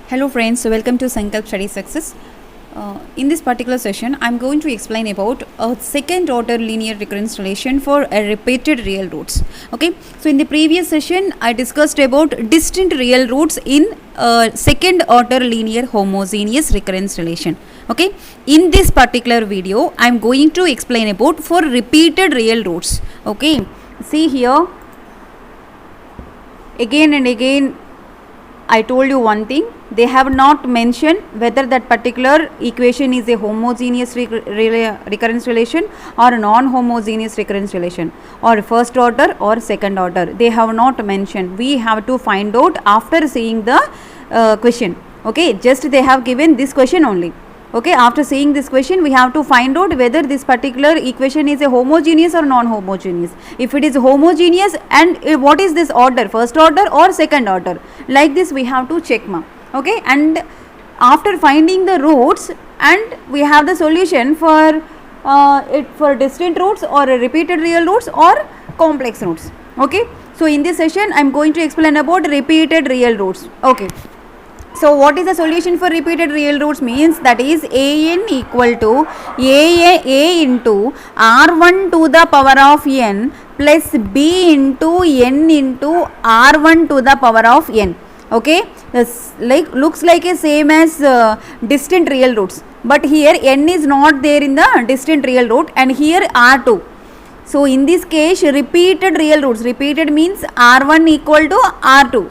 Hello friends, welcome to Sankalp Study Success. In this particular session, I am going to explain about a second order linear recurrence relation for a repeated real roots. Okay, so in the previous session, I discussed about distinct real roots in second order linear homogeneous recurrence relation. Okay, in this particular video, I am going to explain about for repeated real roots. Okay, see here, again and again I told you one thing, they have not mentioned whether that particular equation is a homogeneous recurrence relation or a non-homogeneous recurrence relation or first order or second order. They have not mentioned. We have to find out after seeing the question. Okay, just they have given this question only. Okay, after seeing this question, we have to find out whether this particular equation is a homogeneous or non-homogeneous. If it is homogeneous, and what is this order, first order or second order, like this we have to check mark. Okay, and after finding the roots, and we have the solution for for distinct roots or repeated real roots or complex roots. Okay, so in this session I am going to explain about repeated real roots. Okay, so what is the solution for repeated real roots means, that is an equal to a into r1 to the power of n plus b into n into r1 to the power of n. Okay, this looks like a same as distant real roots, but here n is not there in the distant real root and here r2. So in this case, repeated real roots, repeated means r1 equal to r2.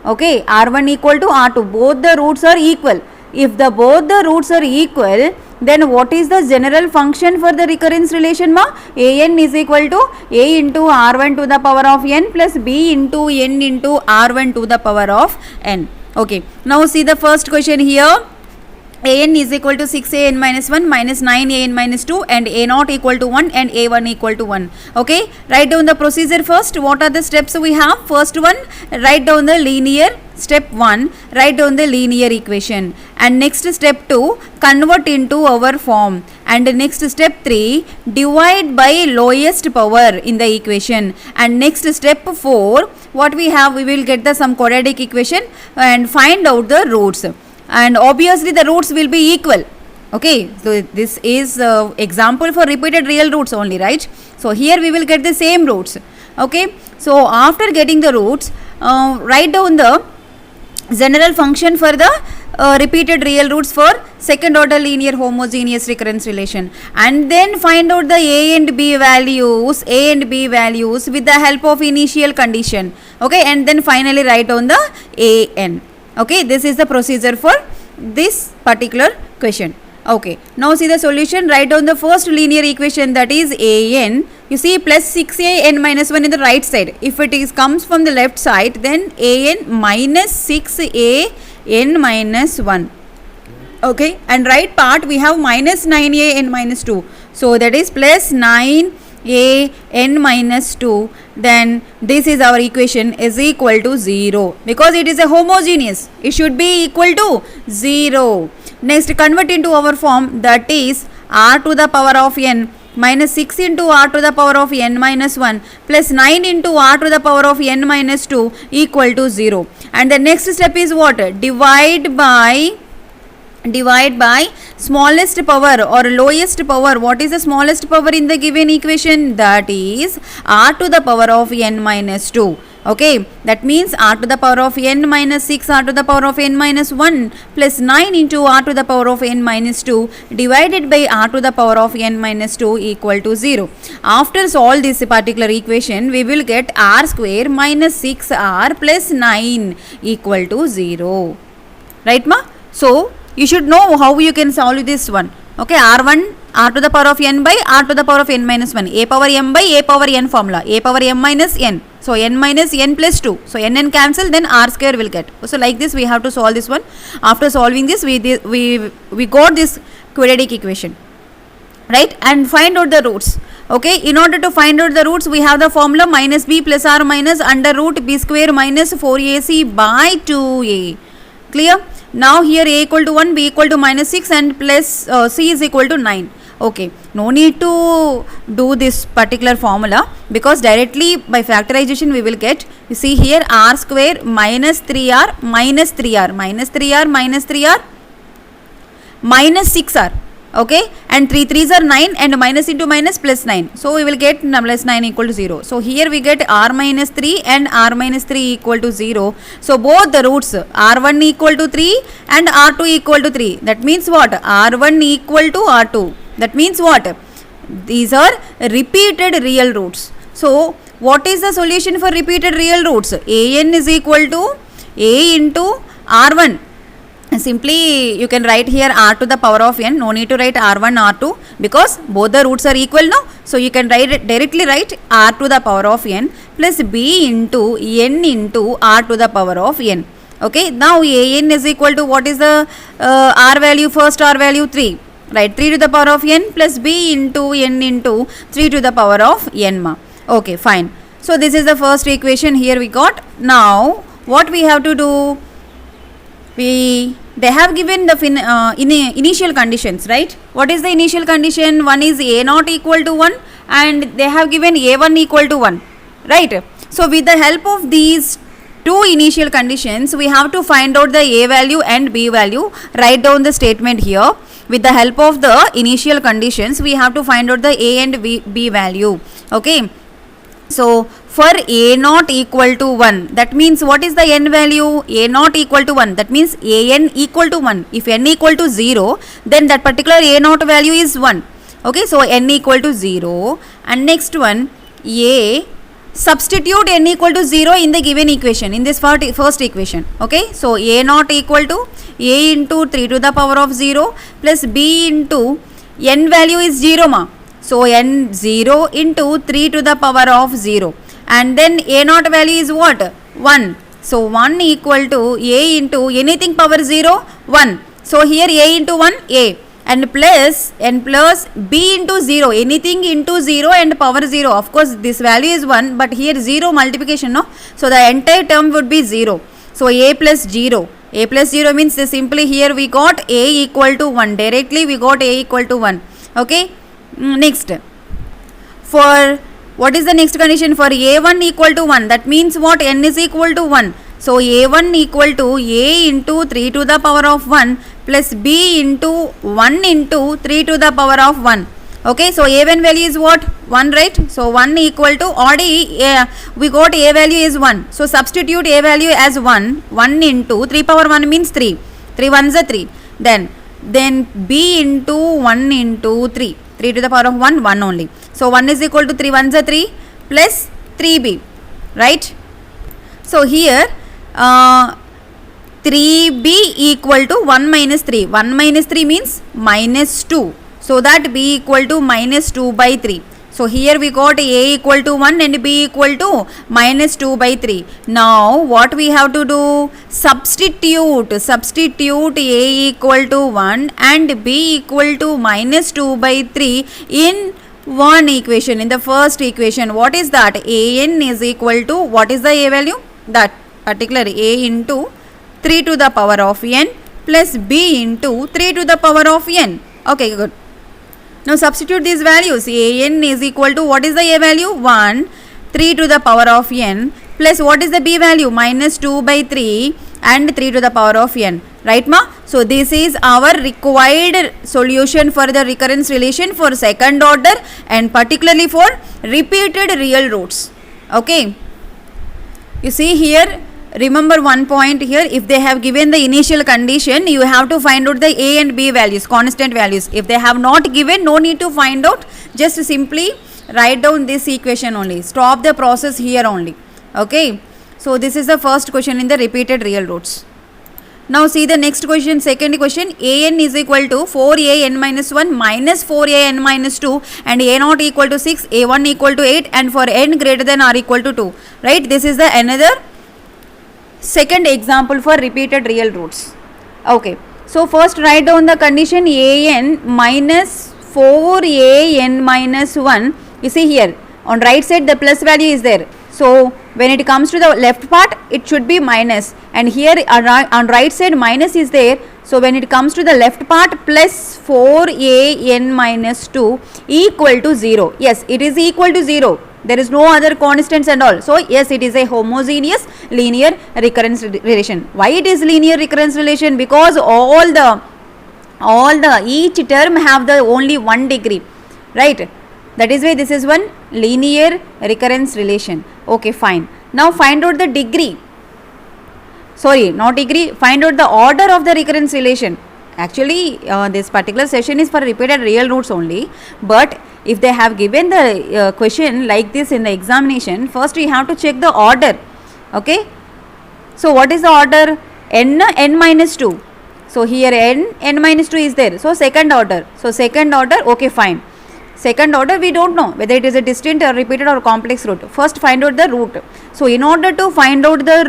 Okay, r1 equal to r2, both the roots are equal. If both the roots are equal, then what is the general function for the recurrence relation ma? An is equal to a into r1 to the power of n plus b into n into r1 to the power of n. Okay, now see the first question here. An is equal to 6an minus 1 minus 9an minus 2 and a naught equal to 1 and a1 equal to 1. Okay, write down the procedure first. What are the steps we have? First one, write down the linear. Step 1, write down the linear equation, and next step 2, convert into our form, and next step 3, divide by lowest power in the equation, and next step 4, what we have, we will get the some quadratic equation and find out the roots, and obviously the roots will be equal. Okay, so this is example for repeated real roots only, right? So here we will get the same roots. Okay, so after getting the roots, write down the general function for the repeated real roots for second order linear homogeneous recurrence relation, and then find out the a and b values with the help of initial condition. Okay, and then finally write down the an. Okay, this is the procedure for this particular question. Okay, now see the solution. Write down the first linear equation, that is an. You see plus 6an minus 1 in the right side. If it is comes from the left side, then an minus 6an minus 1. Okay, and right part we have minus 9an minus 2. So that is plus 9an minus 2. Then this is our equation is equal to 0, because it is a homogeneous. It should be equal to 0. Next, convert into our form, that is r to the power of n minus 6 into r to the power of n minus 1 plus 9 into r to the power of n minus 2 equal to 0. And the next step is what? Divide by smallest power or lowest power. What is the smallest power in the given equation? That is r to the power of n minus 2. Okay, that means r to the power of n minus 6 r to the power of n minus 1 plus 9 into r to the power of n minus 2 divided by r to the power of n minus 2 equal to 0. After solve this particular equation, we will get r square minus 6r plus 9 equal to 0. Right ma? So you should know how you can solve this one. Okay, r1 r to the power of n by r to the power of n minus 1, a power m by a power n formula, a power m minus n. So n minus n plus 2. So n cancel, then r square will get. So like this we have to solve this one. After solving this, we got this quadratic equation, right? And find out the roots. Okay, in order to find out the roots, we have the formula minus b plus r minus under root b square minus 4ac by 2a. Clear? Now here a equal to 1, b equal to minus 6 and plus c is equal to 9. Okay, no need to do this particular formula, because directly by factorization we will get, you see here, r square minus 3r minus 3r minus 3r minus 3r minus 6r. Okay, and 3 3s are 9 and minus into minus plus 9. So we will get plus 9 equal to 0. So here we get r minus 3 and r minus 3 equal to 0. So both the roots, r1 equal to 3 and r2 equal to 3. That means what? r1 equal to r2. That means what? These are repeated real roots. So what is the solution for repeated real roots? an is equal to a into r1. Simply you can write here r to the power of n, no need to write r1 r2, because both the roots are equal now. So you can directly write r to the power of n plus b into n into r to the power of n. Okay, now an is equal to, what is the r value? First r value 3, right? 3 to the power of n plus b into n into 3 to the power of n ma. Okay, fine. So this is the first equation here we got. Now what we have to do? They have given the initial conditions, right? What is the initial condition? One is a not equal to 1 and they have given a1 equal to 1, right? So with the help of these two initial conditions, we have to find out the a value and b value. Write down the statement here. With the help of the initial conditions, we have to find out the a and b value. Okay, so for a not equal to 1, that means what is the n value? A not equal to 1, that means an equal to 1. If n equal to 0, then that particular a not value is 1. Okay, so n equal to 0. And next one, a, substitute n equal to 0 in the given equation, in this first equation. Okay, so a not equal to a into 3 to the power of 0 plus b into n value is 0 ma. So n 0 into 3 to the power of 0. And then a naught value is what? 1. So 1 equal to a into anything power 0, 1. So here a into 1, a, and plus n plus b into 0, anything into 0 and power 0. Of course this value is 1, but here 0 multiplication, no? So the entire term would be 0. So a plus 0. A plus 0 means simply here we got a equal to 1. Directly we got a equal to 1. Okay. Next, for what is the next condition? For a1 equal to 1, that means what? N is equal to 1. So a1 equal to a into 3 to the power of 1 plus b into 1 into 3 to the power of 1. Okay, so a1 value is what? 1, right? So 1 equal to, already we got a value is 1. So substitute a value as 1. 1 into 3 power 1 means 3. 3 ones are 3. Then b into 1 into 3. 3 to the power of 1, 1 only. So 1 is equal to 3 ones are 3 plus 3b, right? So here 3b equal to 1 minus 3. 1 minus 3 means minus 2. So that b equal to minus 2 by 3. So here we got a equal to 1 and b equal to minus 2 by 3. Now what we have to do? Substitute a equal to 1 and b equal to minus 2 by 3 in one equation, in the first equation. What is that? an is equal to, what is the a value? That particular a into 3 to the power of n plus b into 3 to the power of n. Okay, good. Now substitute these values. an is equal to, what is the a value? 1, 3 to the power of n plus what is the b value? Minus 2 by 3 and 3 to the power of n. Right ma? So this is our required solution for the recurrence relation for second order and particularly for repeated real roots. Okay. You see here, remember one point here, if they have given the initial condition, you have to find out the a and b values, constant values. If they have not given, no need to find out, just simply write down this equation only. Stop the process here only. Okay. So this is the first question in the repeated real roots. Now see the next question, second question. an is equal to 4an minus 1 minus 4an minus 2 and a not equal to 6, a1 equal to 8 and for n greater than or equal to 2. Right. This is the another second example for repeated real roots. Okay. So first write down the condition an minus 4an minus 1. You see here on right side the plus value is there. So when it comes to the left part, it should be minus, and here on right side minus is there, So when it comes to the left part, plus 4an minus 2 equal to 0. Yes, it is equal to 0. There is no other constants and all. So yes, it is a homogeneous linear recurrence relation. Why it is linear recurrence relation? Because all the each term have the only 1 degree, right? That is why this is one linear recurrence relation. Okay, fine. Now find out the degree. Sorry, not degree. Find out the order of the recurrence relation. Actually, this particular session is for repeated real roots only. But if they have given the question like this in the examination, first we have to check the order. Okay. So what is the order? n minus 2. So here n minus 2 is there. So second order. So second order. Okay, fine. Second order, we don't know whether it is a distinct or repeated or complex root. First find out the root. So in order to find out the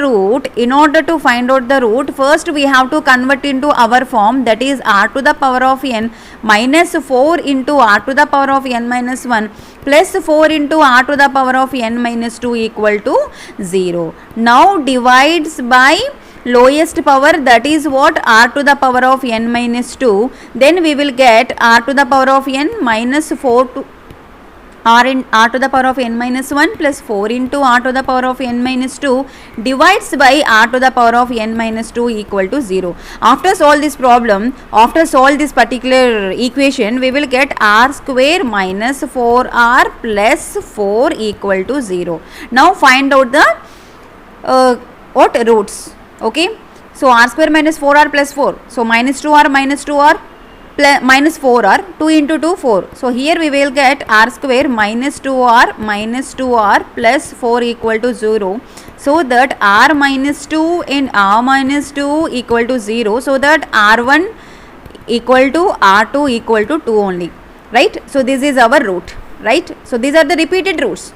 root, first we have to convert into our form, that is r to the power of n minus 4 into r to the power of n minus 1 plus 4 into r to the power of n minus 2 equal to 0. Now divides by lowest power, that is what, r to the power of n minus 2, then we will get r to the power of n minus 4 to r to the power of n minus 1 plus 4 into r to the power of n minus 2 divides by r to the power of n minus 2 equal to 0. After solve this problem, after solve this particular equation, we will get r square minus 4r plus 4 equal to 0. Now find out the roots. Okay, so r square minus 4r plus 4, so minus 2r minus 2r plus minus 4r, 2 into 2 4. So here we will get r square minus 2r plus 4 equal to 0. So that r minus 2 and r minus 2 equal to 0. So that r1 equal to r2 equal to 2 only, right? So this is our root, right? So these are the repeated roots,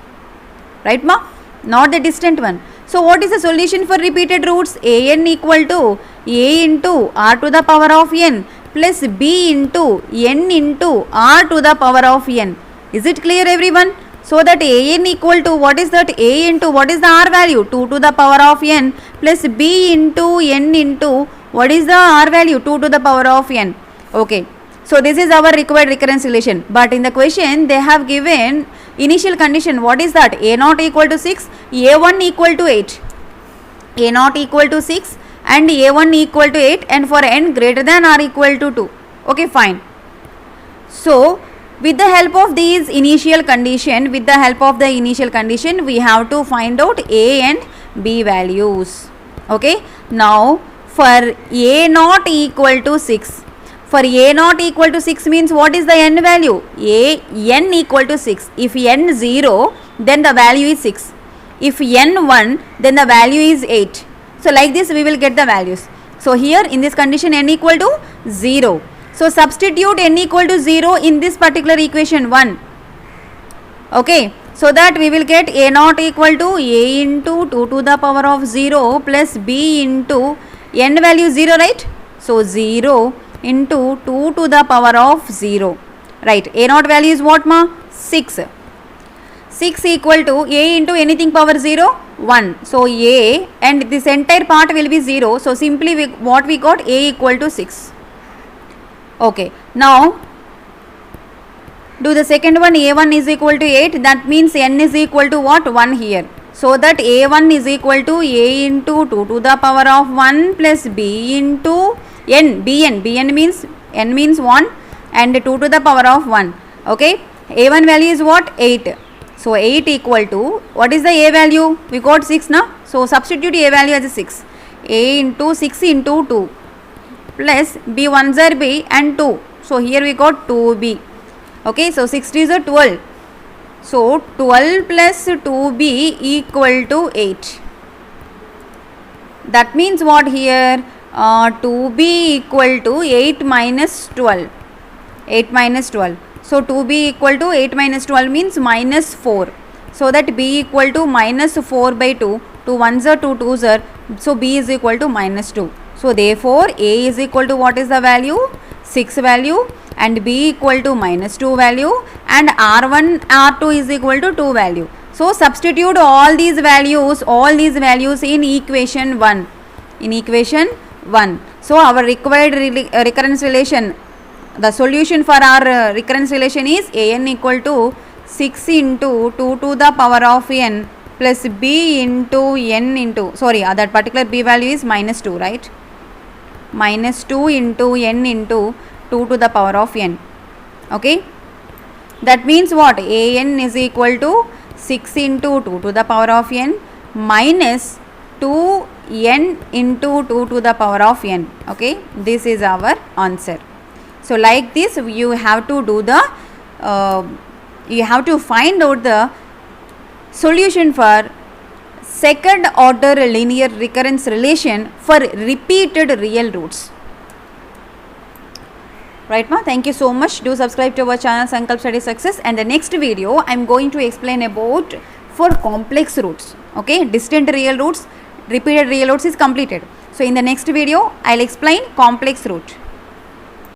right ma? Not the distant one. So what is the solution for repeated roots? An equal to a into r to the power of n plus b into n into r to the power of n. Is it clear everyone? So that an equal to, what is that? A into, what is the r value? 2 to the power of n plus b into n into, what is the r value? 2 to the power of n. Okay. So this is our required recurrence relation. But in the question they have given initial condition. What is that? A naught equal to 6, a1 equal to 8. A naught equal to 6 and a1 equal to 8, and for n greater than or equal to 2. Okay, fine. So with the help of these initial condition, we have to find out a and b values. Okay. Now for a naught equal to 6. For a naught equal to 6 means what is the n value? N equal to 6. If n 0, then the value is 6. If n 1, then the value is 8. So like this we will get the values. So here in this condition n equal to 0. So substitute n equal to 0 in this particular equation 1. Okay. So that we will get a naught equal to a into 2 to the power of 0 plus b into n value 0, right? So 0 into 2 to the power of 0, right? A naught value is what ma? 6. 6 equal to a into anything power 0? 1. So a, and this entire part will be 0. So simply what we got? A equal to 6. Okay. Now do the second one. A1 is equal to 8. That means n is equal to what? 1 here. So that a1 is equal to a into 2 to the power of 1 plus b into n. Bn means n means 1 and 2 to the power of 1. Okay. A1 value is what? 8. So 8 equal to, what is the a value? We got 6 now. So substitute a value as a 6. A into 6 into 2 plus b 1s are b and 2. So here we got 2b. Okay. So 6 is a 12. So 12 plus 2b equal to 8. That means what here? 2b equal to 8 minus 12. 8 minus 12. So 2b equal to 8 minus 12 means minus 4. So that b equal to minus 4 by 2. 2 1s are 2 2s are. So b is equal to minus 2. So therefore a is equal to what is the value? 6 value, and b equal to minus 2 value, and r1 r2 is equal to 2 value. So substitute all these values in equation 1. So our required recurrence relation, the solution for our recurrence relation is an equal to 6 into 2 to the power of n plus b into n into, sorry, that particular b value is minus 2, right? Minus 2 into n into 2 to the power of n. Okay, that means what? An is equal to 6 into 2 to the power of n minus 2n into 2 to the power of n. Okay, this is our answer. So like this you have to do the you have to find out the solution for second order linear recurrence relation for repeated real roots. Right, ma? Thank you so much. Do subscribe to our channel Sankalp Study Success, and the next video I am going to explain about for complex roots. Okay, distant real roots, repeated real roots is completed. So in the next video I will explain complex root.